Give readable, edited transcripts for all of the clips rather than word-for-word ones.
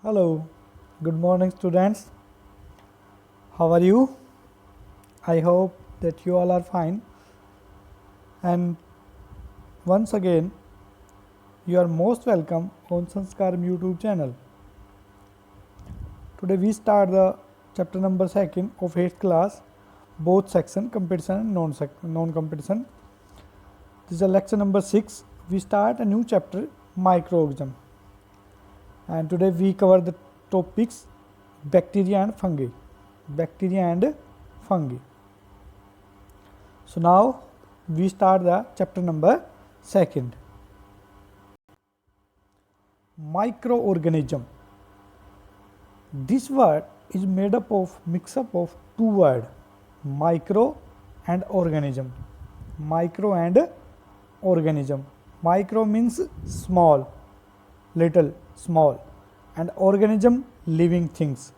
Hello, good morning, students. How are you? I hope that you all are fine. And once again, you are most welcome on Sanskaram YouTube channel. Today we start the chapter number 2 of 8th class, both section competition and non-competition. This is a lecture number 6. We start a new chapter, microorganism. And today we cover the topics bacteria and fungi. Bacteria and fungi. So now we start the chapter number 2. Microorganism. This word is made up of mix-up of two words, micro and organism. Micro and organism. Micro means small, little, small, and organism, living things.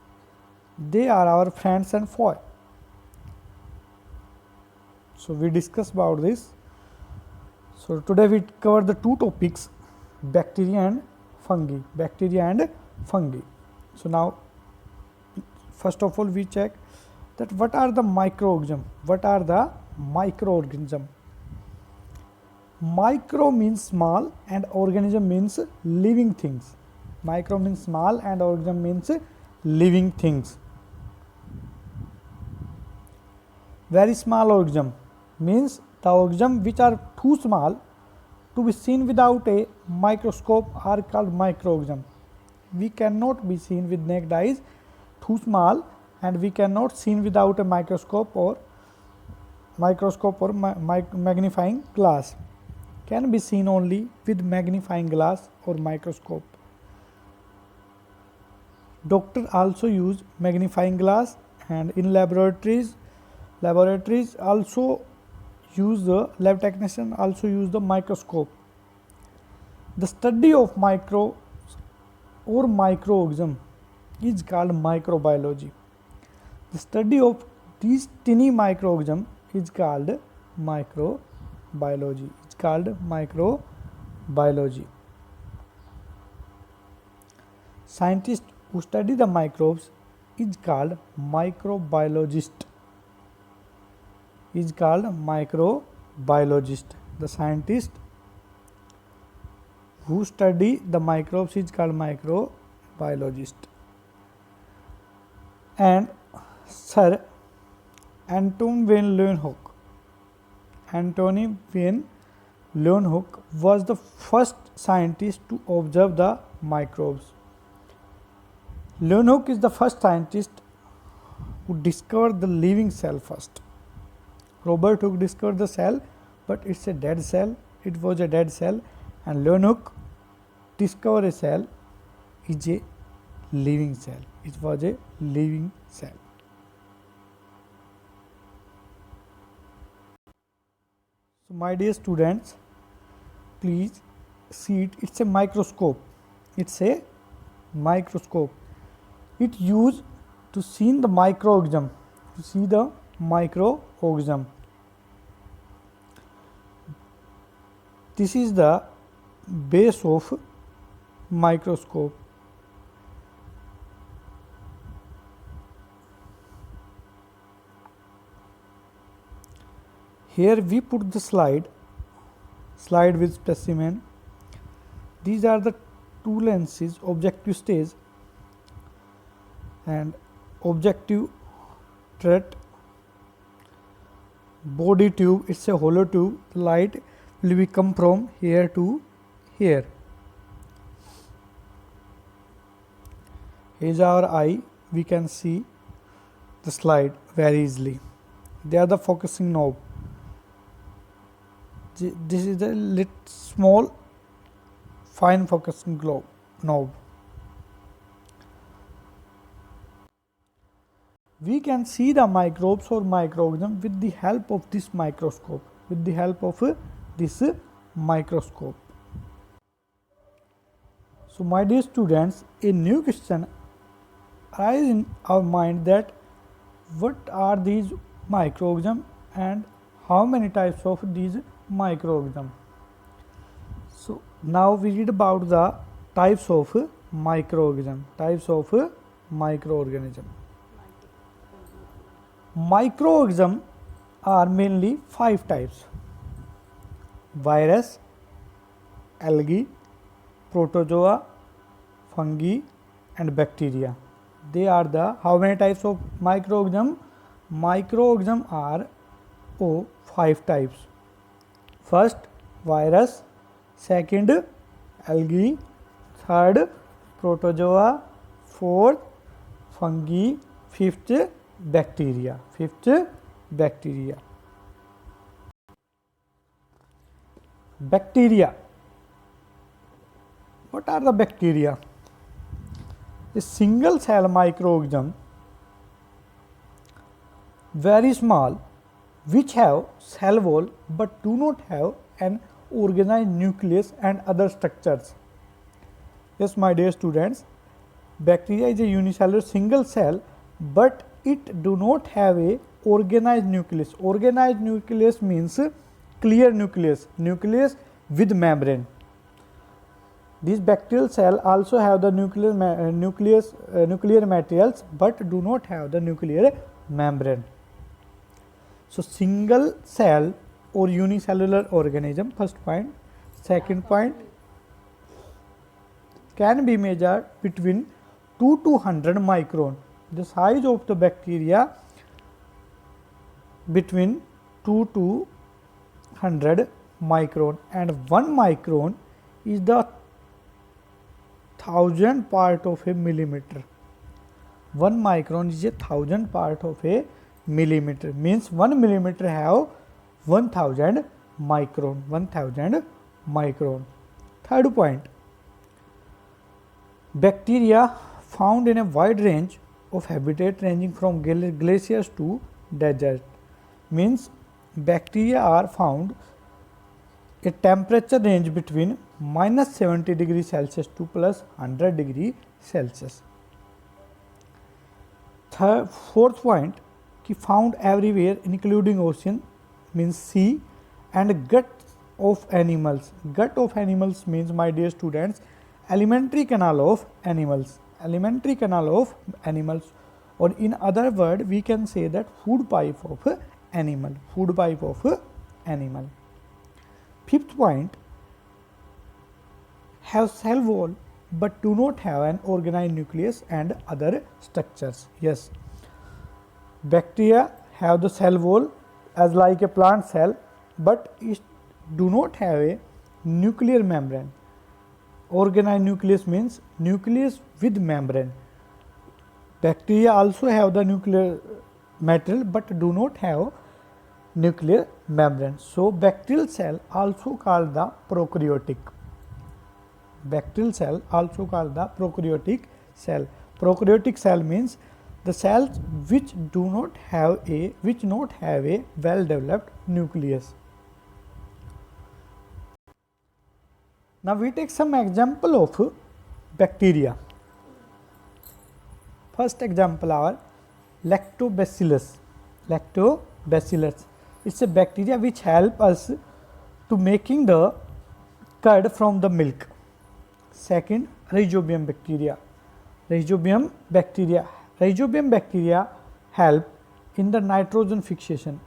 They are our friends and foe. So we discuss about this. So today we cover the two topics, bacteria and fungi. Bacteria and fungi. So now, first of all, we check that what are the microorganism. What are the microorganism? Micro means small and organism means living things. Micro means small and organism means living things. Very small organism means the organism which are too small to be seen without a microscope are called microorganism. We cannot be seen with naked eyes, too small, and we cannot seen without a microscope or magnifying glass. Can be seen only with magnifying glass or microscope. Doctors also use magnifying glass, and in laboratories also use the lab technician also use the microscope. The study of micro or microorganism is called microbiology. The study of these tiny microorganism is called microbiology. It's called microbiology. Scientists who study the microbes is called microbiologist. Is called microbiologist. The scientist who study the microbes is called microbiologist. And Sir Anton van Leeuwenhoek. Antony van Leeuwenhoek was the first scientist to observe the microbes. Leeuwenhoek is the first scientist who discovered the living cell first. Robert Hooke discovered the cell, but it's a dead cell. It was a dead cell, and Leeuwenhoek discovered a cell is a living cell. It was a living cell. So my dear students, please see it. It's a microscope. It's a microscope. It used to see the microorganism. To see the microorganism. This is the base of microscope. Here we put the slide with specimen. These are the two lenses, objective stage and objective turret. Body tube, it's a hollow tube. Light will be come from here to here. Here is our eye. We can see the slide very easily. They are the focusing knob. This is the small fine focusing knob. We can see the microbes or microorganisms with the help of this microscope. With the help of this microscope. So my dear students, a new question arises in our mind that what are these microorganisms and how many types of these microorganisms. So now we read about the types of microorganism. Types of microorganism. Microorganism are mainly 5 types: virus, algae, protozoa, fungi and bacteria. They are the how many types of microorganism? Microorganism are 5 types. First, virus. Second, algae. Third, protozoa. Fourth, fungi. Fifth, bacteria. Bacteria. What are the bacteria? A single cell microorganism, very small, which have cell wall but do not have an organized nucleus and other structures. Yes, my dear students, bacteria is a unicellular single cell, but it do not have a organized nucleus. Organized nucleus means clear nucleus with membrane. These bacterial cell also have the nuclear materials but do not have the nuclear membrane. So, single cell or unicellular organism, first point. Second point, can be measured between 2 to 100 micron. The size of the bacteria between 2 to 100 micron, and 1 micron is the 1000th part of a millimeter. 1 micron is a 1000th part of a millimeter, means 1 millimeter have 1000 micron. Third point, bacteria found in a wide range of habitat ranging from glaciers to desert, means bacteria are found a temperature range between -70 degrees Celsius to +100 degrees Celsius. Fourth point, found everywhere including ocean, means sea, and gut of animals. Gut of animals means, my dear students, alimentary canal of animals. Or in other word, we can say that food pipe of animal. Fifth point, have cell wall but do not have an organized nucleus and other structures. Yes, bacteria have the cell wall as like a plant cell, but it do not have a nuclear membrane. Organized nucleus means nucleus with membrane. Bacteria also have the nuclear material but do not have nuclear membrane. So, bacterial cell also called the prokaryotic. Prokaryotic cell means the cells which not have a well developed nucleus. Now, we take some example of bacteria. First example are lactobacillus. It's a bacteria which help us to making the curd from the milk. Second, rhizobium bacteria help in the nitrogen fixation.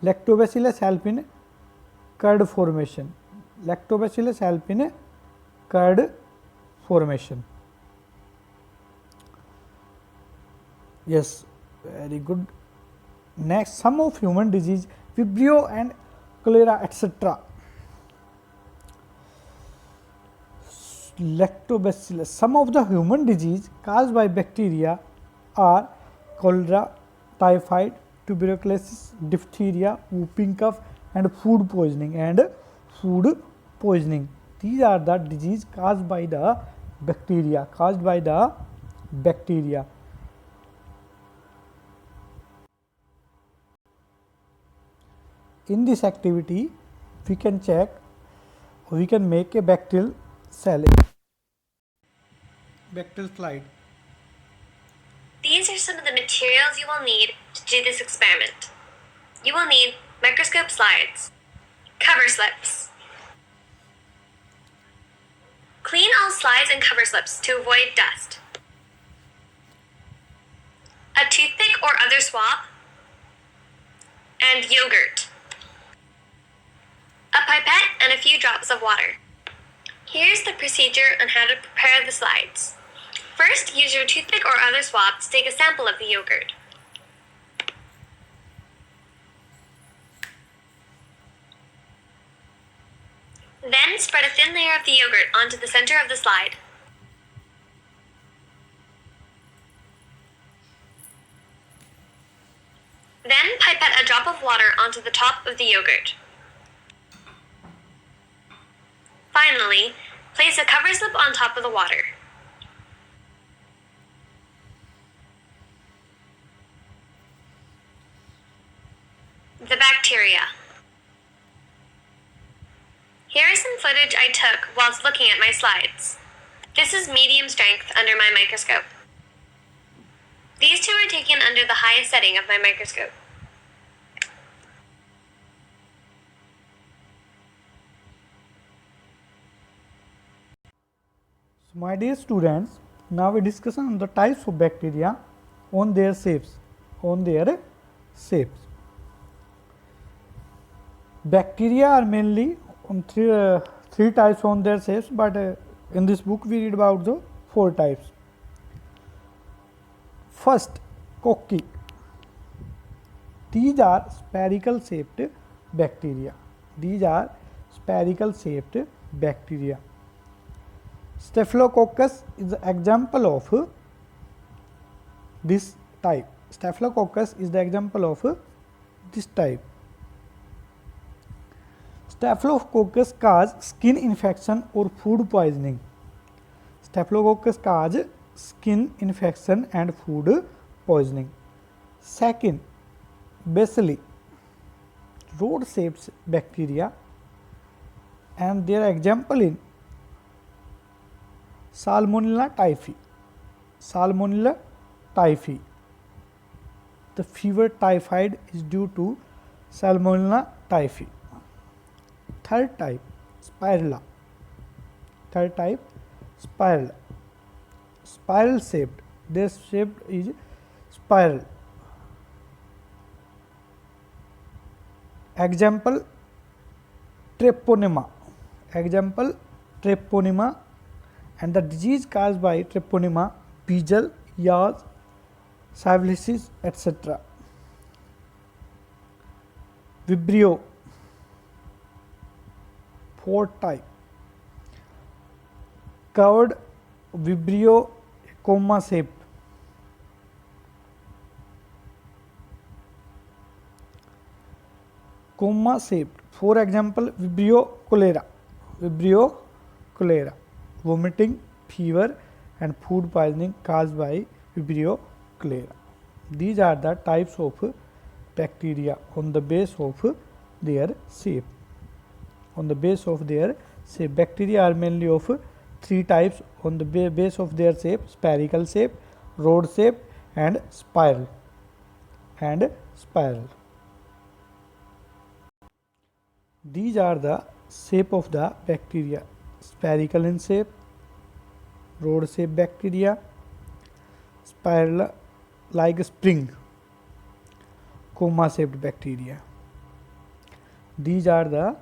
Lactobacillus help in curd formation. Yes, very good. Next, some of human disease, Vibrio and cholera, etc. Lactobacillus. Some of the human disease caused by bacteria are cholera, typhoid, tuberculosis, diphtheria, whooping cough, and food poisoning. These are the disease caused by the bacteria. In this activity, we can make a bacterial cell. Bacterial slide. These are some of the materials you will need to do this experiment. You will need microscope slides, cover slips, Clean all slides and cover slips to avoid dust. A toothpick or other swab. And yogurt. A pipette and a few drops of water. Here's the procedure on how to prepare the slides. First, use your toothpick or other swab to take a sample of the yogurt. Then spread a thin layer of the yogurt onto the center of the slide. Then pipette a drop of water onto the top of the yogurt. Finally, place a cover slip on top of the water. The bacteria. Here is some footage I took whilst looking at my slides. This is medium strength under my microscope. These two are taken under the highest setting of my microscope. So my dear students, now we discuss on the types of bacteria on their shapes. Bacteria are mainly on three types on their shapes, but in this book we read about the 4 types. First, cocci. These are spherical shaped bacteria. Staphylococcus is the example of this type. Staphylococcus cause skin infection or food poisoning. Staphylococcus cause skin infection and food poisoning. Second, bacilli, rod-shaped bacteria, and their example in Salmonella typhi. The fever typhoid is due to Salmonella typhi. Third type, Spirilla. Spiral shaped. Their shape is spiral. Example, Treponema. And the disease caused by Treponema, Beetle, yaws, syphilis, etc. Vibrio, 4th type. Curved Vibrio, coma shaped. For example, Vibrio cholera, vomiting, fever and food poisoning caused by Vibrio cholera. These are the types of bacteria on the base of their shape. Bacteria are mainly of 3 types on the base of their shape: spherical shape, rod shape and spiral. These are the shape of the bacteria: spherical in shape, rod shape bacteria, spiral like a spring, coma shaped bacteria. These are the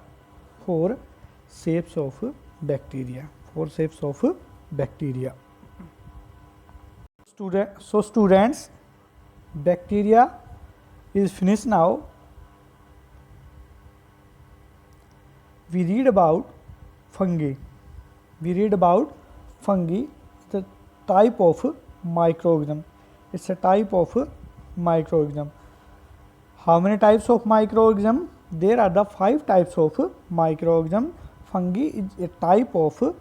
4 shapes of bacteria. Students, bacteria is finished now. We read about fungi. The type of microorganism. It's a type of microorganism. How many types of microorganism? There are the 5 types of microorganism. Fungi is a type of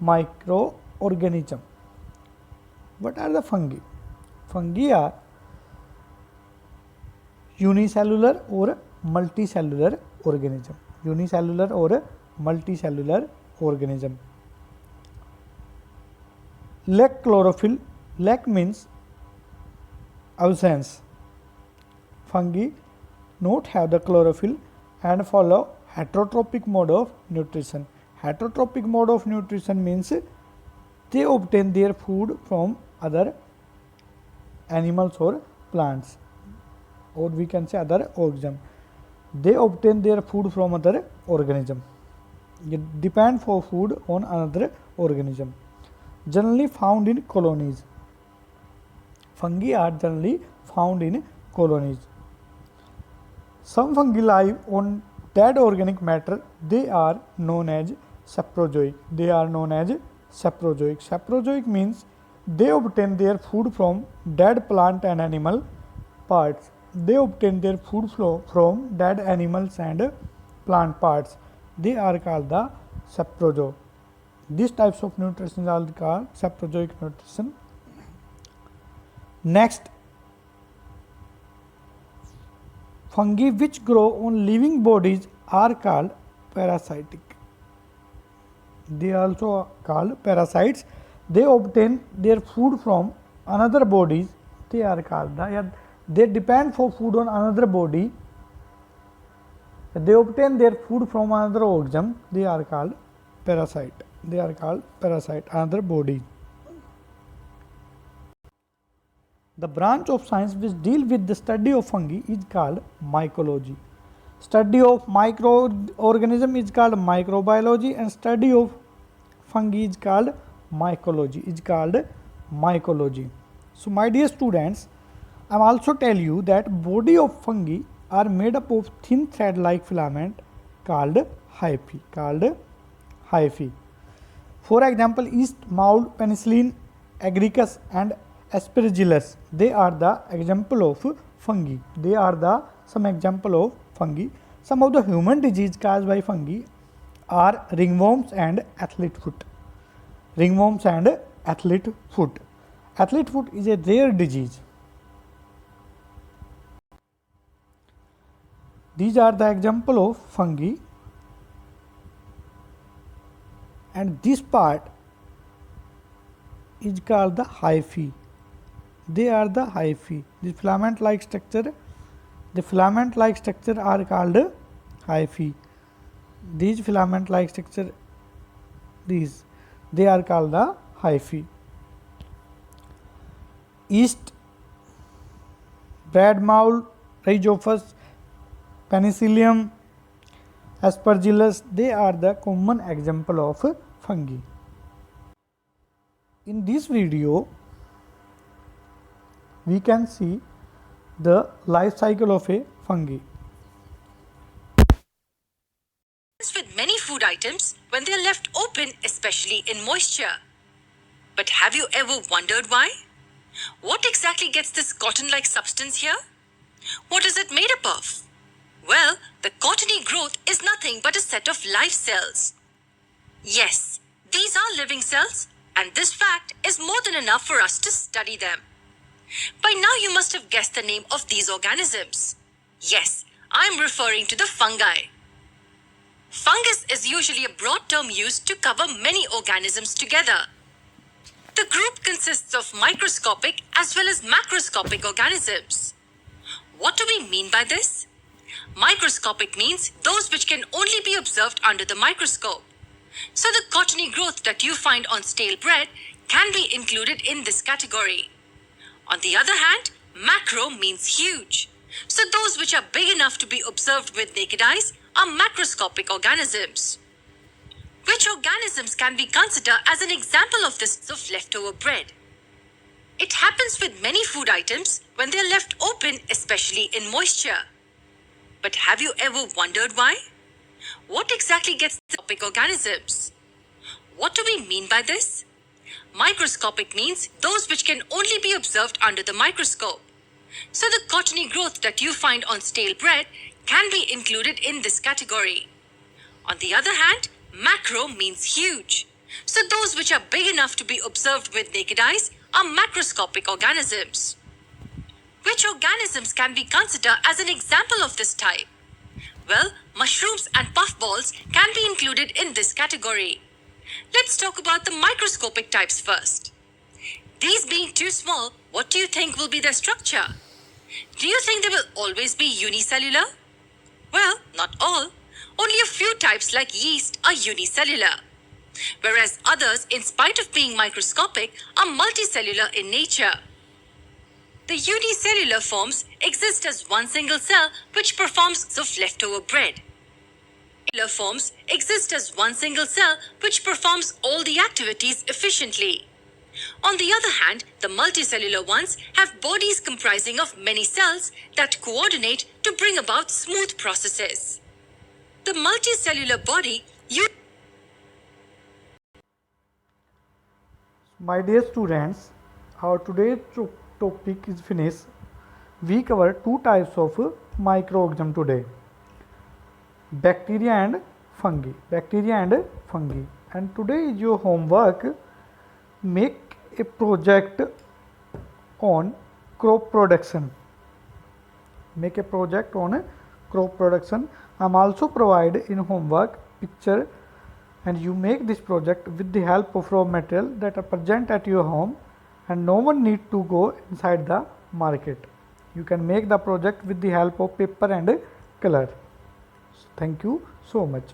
microorganism. What are the fungi? Fungi are unicellular or multicellular organism. Lack chlorophyll. Lack means absence. Fungi not have the chlorophyll and follow heterotrophic mode of nutrition. Heterotrophic mode of nutrition means they obtain their food from other animals or plants, or we can say other organism. They obtain their food from other organism. They depend for food on another organism. Generally found in colonies. Fungi are generally found in colonies. Some fungi live on dead organic matter. They are known as saprozoic. They are known as saprozoic. Saprozoic means they obtain their food from dead plant and animal parts. They obtain their food from dead animals and plant parts. They are called the saprozo. These types of nutrition are called saprozoic nutrition. Next, fungi which grow on living bodies are called parasitic. They are also called parasites. They obtain their food from another bodies. They are called they depend for food on another body. They obtain their food from another organism. They are called parasite. They are called parasite, another body. The branch of science which deal with the study of fungi is called mycology. Study of microorganism is called microbiology, and study of fungi is called mycology. So my dear students, I am also tell you that body of fungi are made up of thin thread like filament called hyphae. For example, yeast, mold, penicillin, agaricus and aspergillus, they are the example of fungi. Some example of fungi. Some of the human disease caused by fungi are ringworms and athlete foot. Athlete foot is a rare disease. These are the example of fungi, and this part is called the hyphae. They are the hyphae. The filament like structure are called hyphae. These filament like structure, they are called the hyphae. Yeast, bread mold, rhizophus, penicillium, aspergillus, they are the common example of fungi. In this video, we can see the life cycle of a fungi. With many food items when they are left open, especially in moisture. But have you ever wondered why? What exactly gets this cotton-like substance here? What is it made up of? Well, the cottony growth is nothing but a set of live cells. Yes, these are living cells, and this fact is more than enough for us to study them. By now you must have guessed the name of these organisms. Yes, I'm referring to the fungi. Fungus is usually a broad term used to cover many organisms together. The group consists of microscopic as well as macroscopic organisms. What do we mean by this? Microscopic means those which can only be observed under the microscope. So the cottony growth that you find on stale bread can be included in this category. On the other hand, macro means huge. So those which are big enough to be observed with naked eyes are macroscopic organisms. Which organisms can we consider as an example of this of leftover bread? It happens with many food items when they are left open, especially in moisture. But have you ever wondered why? What exactly gets microscopic organisms? What do we mean by this? Microscopic means those which can only be observed under the microscope. So the cottony growth that you find on stale bread can be included in this category. On the other hand, macro means huge. So those which are big enough to be observed with naked eyes are macroscopic organisms. Which organisms can we consider as an example of this type? Well, mushrooms and puffballs can be included in this category. Let's talk about the microscopic types first. These being too small, what do you think will be their structure? Do you think they will always be unicellular? Well, not all. Only a few types like yeast are unicellular, whereas others, in spite of being microscopic, are multicellular in nature. The unicellular forms exist as one single cell which performs of leftover bread. Cellular forms exist as one single cell which performs all the activities efficiently. On the other hand, the multicellular ones have bodies comprising of many cells that coordinate to bring about smooth processes. The multicellular body My dear students, our today's topic is finished. We cover two types of microorganism today: bacteria and fungi. And today is your homework. Make a project on crop production. I'm also provide in homework picture, and you make this project with the help of raw material that are present at your home, and no one need to go inside the market. You can make the project with the help of paper and color. Thank you so much.